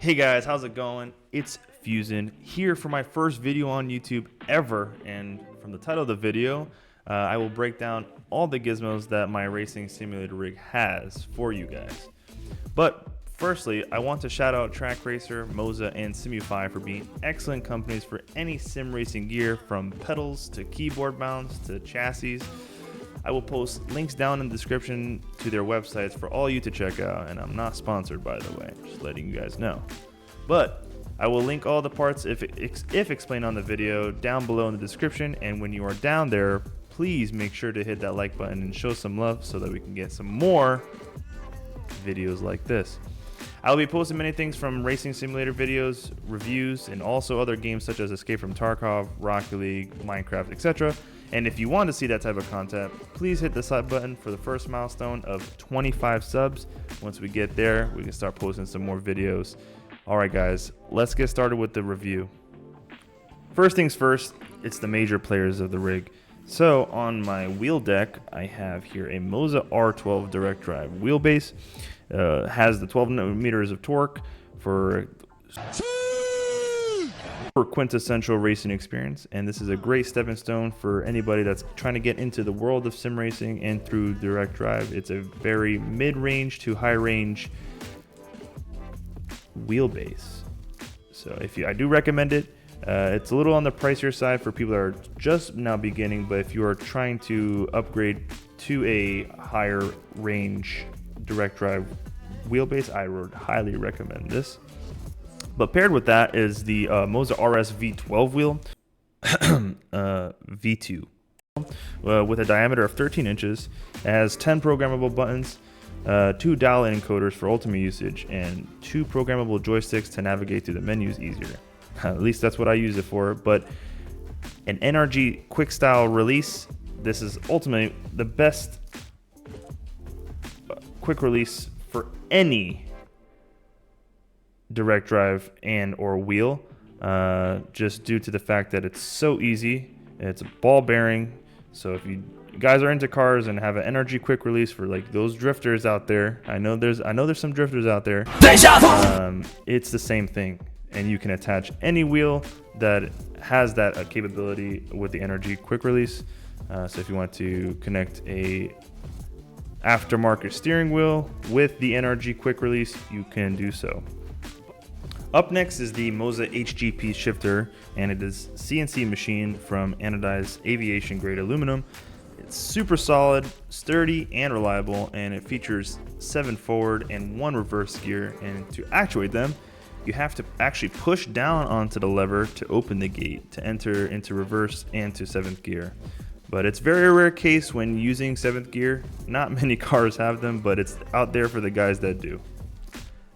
Hey guys, how's it going? It's Fusion here for my first video on YouTube ever, and from the title of the video, I will break down all the gizmos that my racing simulator rig has for you guys. But firstly, I want to shout out TRAK RACER, MOZA, and Simufy for being excellent companies for any sim racing gear, from pedals to keyboard mounts to chassis. I will post links down in the description to their websites for all you to check out, and I'm not sponsored, by the way, just letting you guys know. But I will link all the parts if explained on the video down below in the description, and when you are down there, please make sure to hit that like button and show some love so that we can get some more videos like this. I'll be posting many things from racing simulator videos, reviews, and also other games such as Escape from Tarkov, Rocket League, Minecraft, etc. And if you want to see that type of content, please hit the sub button for the first milestone of 25 subs. Once we get there, we can start posting some more videos. Alright guys, let's get started with the review. First things first, it's the major players of the rig. So on my wheel deck, I have here a MOZA R12 direct drive wheel base. Has the 12 meters of torque for quintessential racing experience, and this is a great stepping stone for anybody that's trying to get into the world of sim racing. And through direct drive, it's a very mid-range to high-range wheelbase. So I do recommend it. It's a little on the pricier side for people that are just now beginning, but if you are trying to upgrade to a higher range direct drive wheelbase, I would highly recommend this. But paired with that is the MOZA RS V12 wheel, V2, with a diameter of 13 inches. It has 10 programmable buttons, 2 dial-in encoders for ultimate usage, and 2 programmable joysticks to navigate through the menus easier. At least that's what I use it for. But an NRG quick style release. This is ultimately the best quick release for any direct drive and or wheel, just due to the fact that it's so easy. It's a ball bearing, so if you guys are into cars and have an energy quick release for like those drifters out there, I know there's some drifters out there, it's the same thing, and you can attach any wheel that has that capability with the energy quick release. So if you want to connect a aftermarket steering wheel with the NRG quick release, you can do so. Up next is the MOZA HGP Shifter, and it is CNC machined from anodized aviation grade aluminum. It's super solid, sturdy, and reliable, and it features 7 forward and 1 reverse gear. And to actuate them, you have to actually push down onto the lever to open the gate to enter into reverse and to 7th gear. But it's very rare case when using 7th gear. Not many cars have them, but it's out there for the guys that do.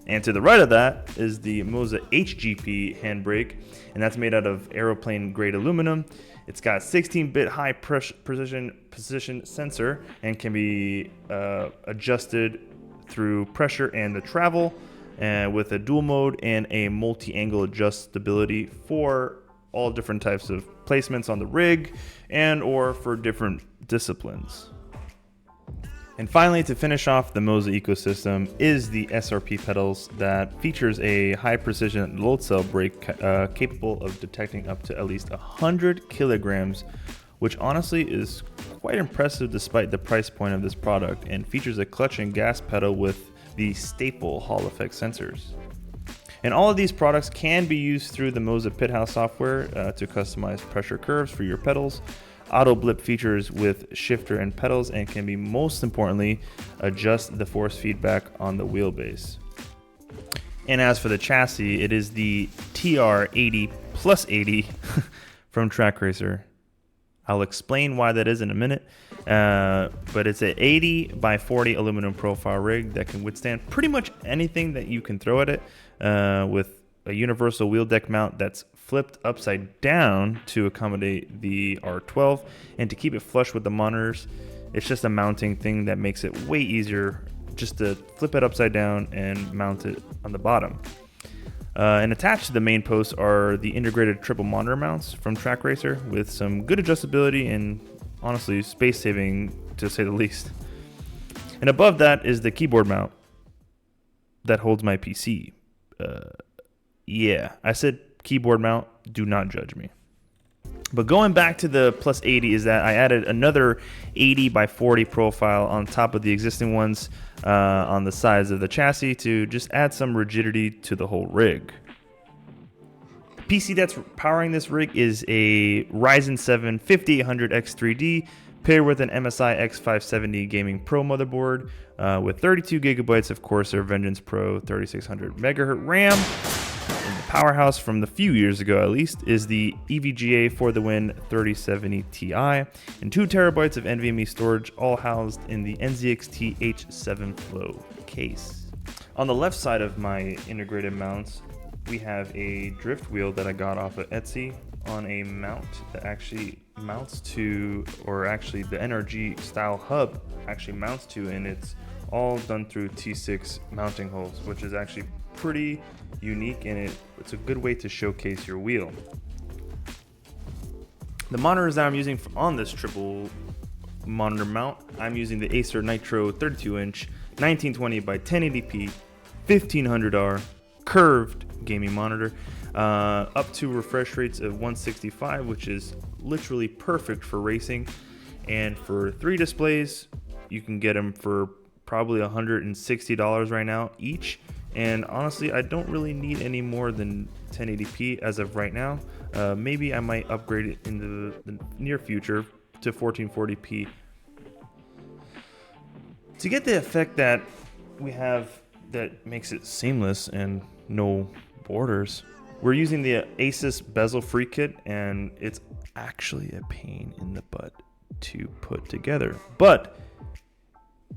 And to the right of that is the MOZA HGP Handbrake, and that's made out of aeroplane grade aluminum. It's got 16-bit high position sensor and can be adjusted through pressure and the travel, with a dual mode and a multi-angle adjustability for all different types of placements on the rig and or for different disciplines. And finally, to finish off the MOZA ecosystem is the SRP Pedals, that features a high precision load cell brake capable of detecting up to at least 100 kilograms, which honestly is quite impressive despite the price point of this product, and features a clutch and gas pedal with the staple Hall effect sensors. And all of these products can be used through the MOZA Pithouse software to customize pressure curves for your pedals, auto blip features with shifter and pedals, and can be, most importantly, adjust the force feedback on the wheelbase. And as for the chassis, it is the TR80 plus 80 from TRAK RACER. I'll explain why that is in a minute, but it's an 80 by 40 aluminum profile rig that can withstand pretty much anything that you can throw at it, with a universal wheel deck mount that's flipped upside down to accommodate the R12, and to keep it flush with the monitors. It's just a mounting thing that makes it way easier just to flip it upside down and mount it on the bottom. And attached to the main post are the integrated triple monitor mounts from TRAK RACER with some good adjustability and honestly space saving, to say the least. And above that is the keyboard mount that holds my PC. Yeah, I said keyboard mount. Do not judge me. But going back to the plus 80 is that I added another 80 by 40 profile on top of the existing ones on the sides of the chassis to just add some rigidity to the whole rig. The PC that's powering this rig is a Ryzen 7 5800X3D paired with an MSI X570 Gaming Pro motherboard with 32 gigabytes of Corsair Vengeance Pro 3600 megahertz RAM. And the powerhouse from the few years ago at least is the EVGA for the Win 3070 Ti and 2 terabytes of NVMe storage, all housed in the NZXT H7 Flow case. On the left side of my integrated mounts, we have a drift wheel that I got off of Etsy on a mount that actually mounts to, or actually the NRG style hub actually mounts to, and it's all done through T6 mounting holes, which is actually pretty unique, and it's a good way to showcase your wheel. The monitors that I'm using on this triple monitor mount, I'm using the Acer Nitro 32-inch 1920 by 1080p 1500R curved gaming monitor, up to refresh rates of 165, which is literally perfect for racing. And for 3 displays, you can get them for probably $160 right now each. And honestly, I don't really need any more than 1080p as of right now. Maybe I might upgrade it in the near future to 1440p. To get the effect that we have that makes it seamless and no borders, we're using the Asus bezel free kit, and it's actually a pain in the butt to put together. But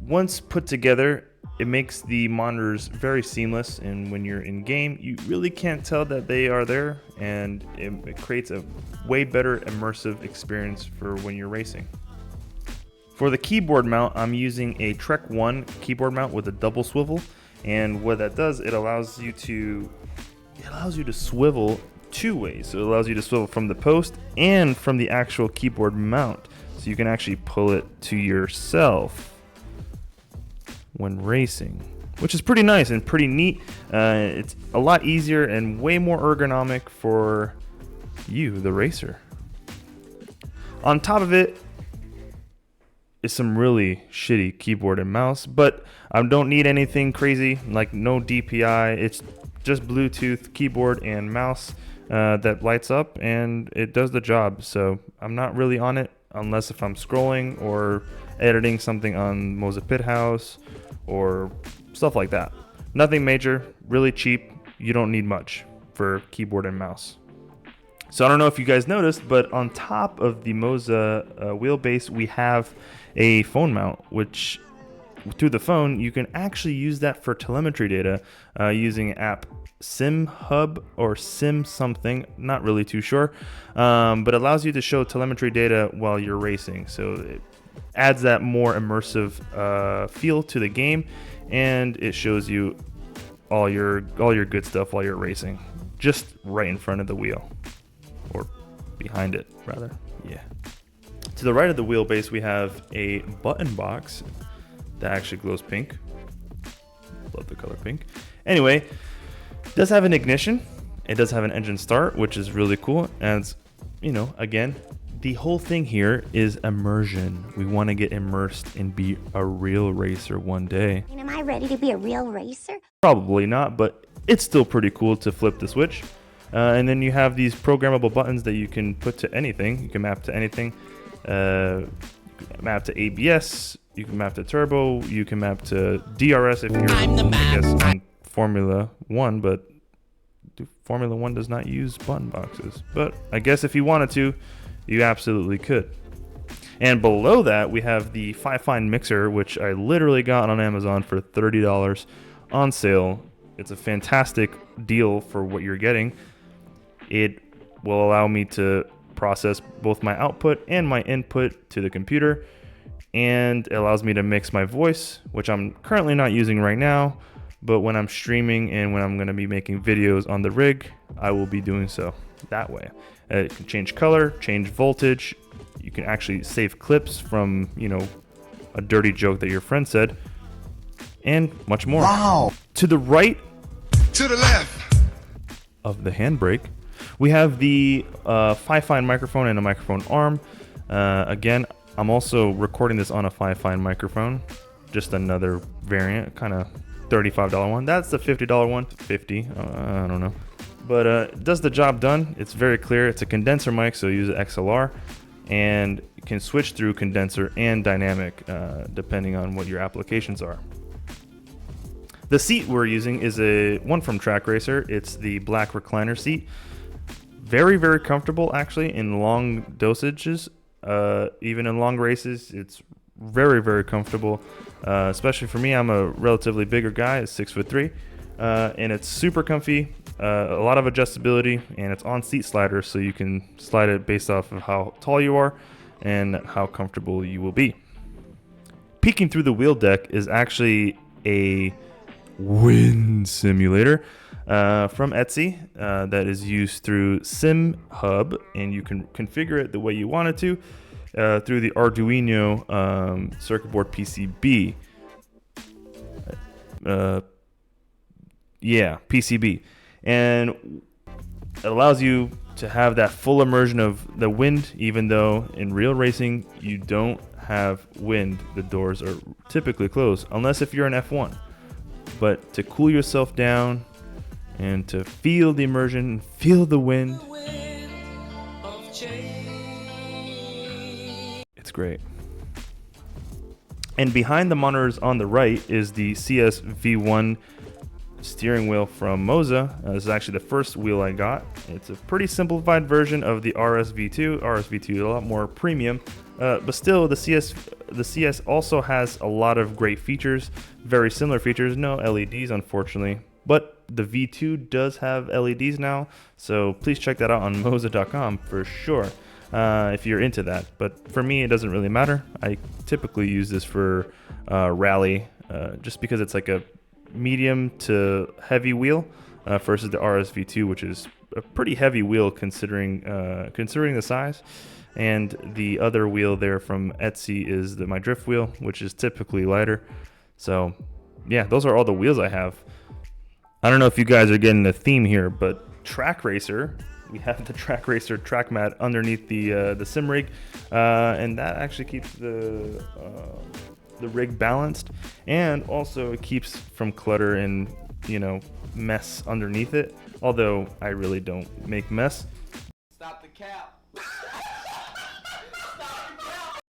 once put together, it makes the monitors very seamless, and when you're in game, you really can't tell that they are there, and it creates a way better immersive experience for when you're racing. For the keyboard mount, I'm using a TREQ ONE Keyboard Mount with a double swivel, and what that does, it allows you to swivel 2 ways. So it allows you to swivel from the post and from the actual keyboard mount, so you can actually pull it to yourself when racing, which is pretty nice and pretty neat. It's a lot easier and way more ergonomic for you, the racer. On top of it is some really shitty keyboard and mouse, but I don't need anything crazy, like no DPI. It's just Bluetooth keyboard and mouse that lights up, and it does the job. So I'm not really on it unless if I'm scrolling or editing something on MOZA Pit House or stuff like that. Nothing major, really cheap. You don't need much for keyboard and mouse. So I don't know if you guys noticed, but on top of the MOZA wheel base, we have a phone mount, which through the phone, you can actually use that for telemetry data using app Sim Hub or Sim something, not really too sure, but allows you to show telemetry data while you're racing. So it adds that more immersive feel to the game, and it shows you all your good stuff while you're racing, just right in front of the wheel, or behind it rather. Yeah. To the right of the wheelbase, we have a button box that actually glows pink. Love the color pink. Anyway, it does have an ignition. It does have an engine start, which is really cool. And, you know, again, the whole thing here is immersion. We want to get immersed and be a real racer one day. Am I ready to be a real racer? Probably not, but it's still pretty cool to flip the switch. And then you have these programmable buttons that you can put to anything. You can map to anything. Map to ABS. You can map to turbo. You can map to DRS if you're, I guess, on Formula 1, but Formula 1 does not use button boxes. But I guess if you wanted to, you absolutely could. And below that, we have the 5-Fine Mixer, which I literally got on Amazon for $30 on sale. It's a fantastic deal for what you're getting. It will allow me to process both my output and my input to the computer, and it allows me to mix my voice, which I'm currently not using right now, but when I'm streaming and when I'm going to be making videos on the rig, I will be doing so that way. It can change color, change voltage. You can actually save clips from, you know, a dirty joke that your friend said, and much more. Wow. To the right, to the left, of the handbrake. We have the 5-fine microphone and a microphone arm. Again, I'm also recording this on a 5-fine microphone, just another variant, kind of $35 one. That's the $50 one, 50, I don't know. But it does the job done. It's very clear. It's a condenser mic, so use XLR, and you can switch through condenser and dynamic depending on what your applications are. The seat we're using is one from TRAK RACER. It's the black recliner seat. Very, very comfortable actually in long dosages. Even in long races, it's very, very comfortable. Especially for me, I'm a relatively bigger guy, 6'3", and it's super comfy. A lot of adjustability, and it's on seat sliders, so you can slide it based off of how tall you are and how comfortable you will be. Peeking through the wheel deck is actually a wind simulator from Etsy that is used through Sim Hub, and you can configure it the way you want it to through the Arduino circuit board PCB. PCB, and it allows you to have that full immersion of the wind, even though in real racing you don't have wind. The doors are typically closed unless if you're an F1. But to cool yourself down and to feel the immersion, feel the wind, it's great. And behind the monitors on the right is the CS V1 steering wheel from MOZA. This is actually the first wheel I got. It's a pretty simplified version of the RS V2. RS V2 is a lot more premium, but still the CS also has a lot of great features, very similar features. No LEDs, unfortunately, but the V2 does have LEDs now, so please check that out on moza.com for sure if you're into that. But for me, it doesn't really matter. I typically use this for rally, just because it's like a medium to heavy wheel versus the RS V2, which is a pretty heavy wheel considering the size. And the other wheel there from Etsy is my drift wheel, which is typically lighter. So yeah, those are all the wheels I have. I don't know if you guys are getting the theme here, but TRAK RACER, we have the TRAK RACER track mat underneath the sim rig, and that actually keeps the rig balanced, and also it keeps from clutter and mess underneath it, although I really don't make mess. Stop the cap.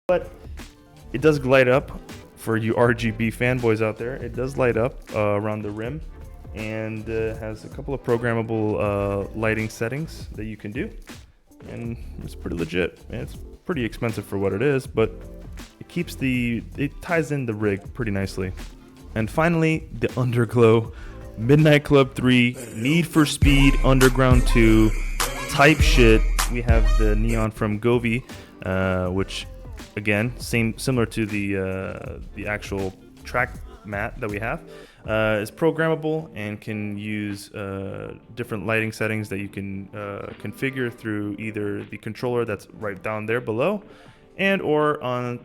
But it does glide up for you RGB fanboys out there. It does light up around the rim, and has a couple of programmable lighting settings that you can do, and it's pretty legit. It's pretty expensive for what it is, but it ties in the rig pretty nicely. And finally, the Underglow Midnight Club 3 Need for Speed Underground 2 type shit. We have the neon from Govee, which again, similar to the actual track mat that we have, is programmable and can use different lighting settings that you can configure through either the controller that's right down there below, and or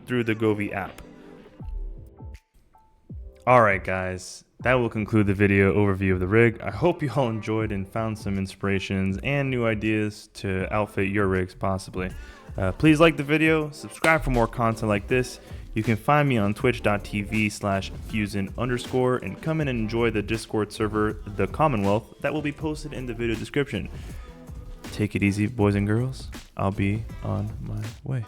through the Govee app. Alright guys, that will conclude the video overview of the rig. I hope you all enjoyed and found some inspirations and new ideas to outfit your rigs possibly. Please like the video, subscribe for more content like this. You can find me on twitch.tv/fusin_, and come in and enjoy the Discord server, The Commonwealth, that will be posted in the video description. Take it easy, boys and girls. I'll be on my way.